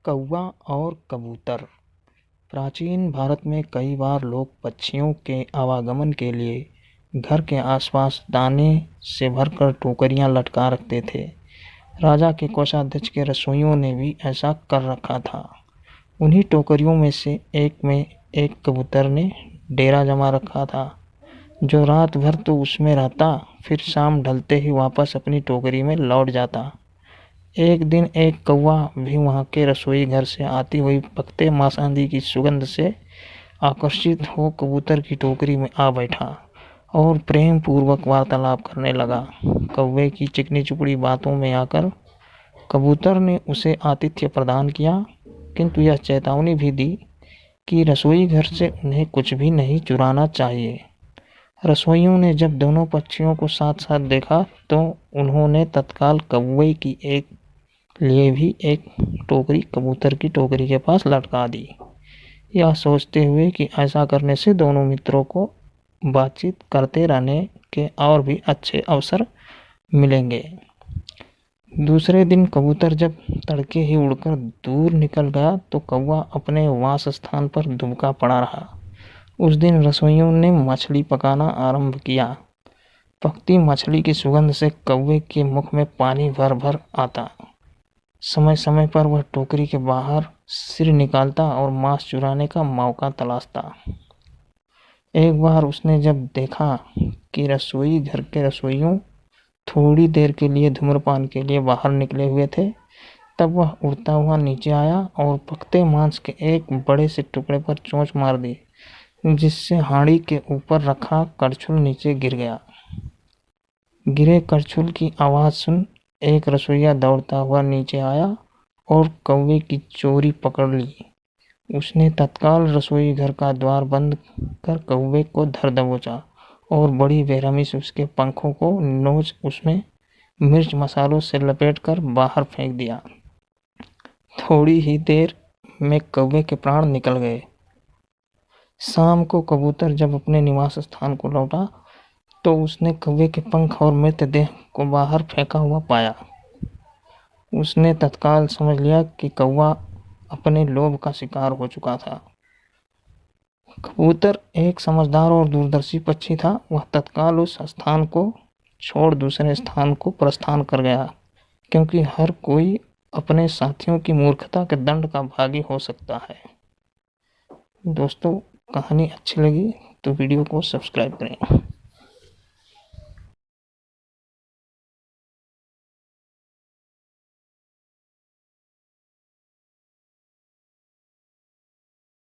कौवा और कबूतर। प्राचीन भारत में कई बार लोग पक्षियों के आवागमन के लिए घर के आसपास दाने से भरकर टोकरियां लटका रखते थे। राजा के कोषाध्यक्ष के रसोइयों ने भी ऐसा कर रखा था। उन्हीं टोकरियों में से एक में एक कबूतर ने डेरा जमा रखा था, जो रात भर तो उसमें रहता, फिर शाम ढलते ही वापस अपनी टोकरी में लौट जाता। एक दिन एक कौवा भी वहां के रसोई घर से आती हुई पकते मांसाहारी की सुगंध से आकर्षित हो कबूतर की टोकरी में आ बैठा और प्रेम पूर्वक वार्तालाप करने लगा। कौवे की चिकनी चुपड़ी बातों में आकर कबूतर ने उसे आतिथ्य प्रदान किया, किंतु यह चेतावनी भी दी कि रसोई घर से उन्हें कुछ भी नहीं चुराना चाहिए। रसोइयों ने जब दोनों पक्षियों को साथ साथ देखा तो उन्होंने तत्काल कौवे की लिए भी एक टोकरी कबूतर की टोकरी के पास लटका दी, यह सोचते हुए कि ऐसा करने से दोनों मित्रों को बातचीत करते रहने के और भी अच्छे अवसर मिलेंगे। दूसरे दिन कबूतर जब तड़के ही उड़कर दूर निकल गया तो कौवा अपने वास स्थान पर दुबका पड़ा रहा। उस दिन रसोइयों ने मछली पकाना आरंभ किया। पकती मछली की सुगंध से कौवे के मुख में पानी भर भर आता। समय समय पर वह टोकरी के बाहर सिर निकालता और मांस चुराने का मौका तलाशता। एक बार उसने जब देखा कि रसोई घर के रसोइयों थोड़ी देर के लिए धूम्रपान के लिए बाहर निकले हुए थे, तब वह उड़ता हुआ नीचे आया और पकते मांस के एक बड़े से टुकड़े पर चोंच मार दी, जिससे हांडी के ऊपर रखा करछुल नीचे गिर गया। गिरे करछुल की आवाज सुन एक रसोइया दौड़ता हुआ नीचे आया और कौवे की चोरी पकड़ ली। उसने तत्काल रसोई घर का द्वार बंद कर कौवे को धर दबोचा और बड़ी बेरहमी से उसके पंखों को नोच उसमें मिर्च मसालों से लपेटकर बाहर फेंक दिया। थोड़ी ही देर में कौवे के प्राण निकल गए। शाम को कबूतर जब अपने निवास स्थान को लौटा तो उसने कौवे के पंख और मृतदेह को बाहर फेंका हुआ पाया। उसने तत्काल समझ लिया कि कौवा अपने लोभ का शिकार हो चुका था। कबूतर एक समझदार और दूरदर्शी पक्षी था। वह तत्काल उस स्थान को छोड़ दूसरे स्थान को प्रस्थान कर गया, क्योंकि हर कोई अपने साथियों की मूर्खता के दंड का भागी हो सकता है। दोस्तों, कहानी अच्छी लगी तो वीडियो को सब्सक्राइब करें।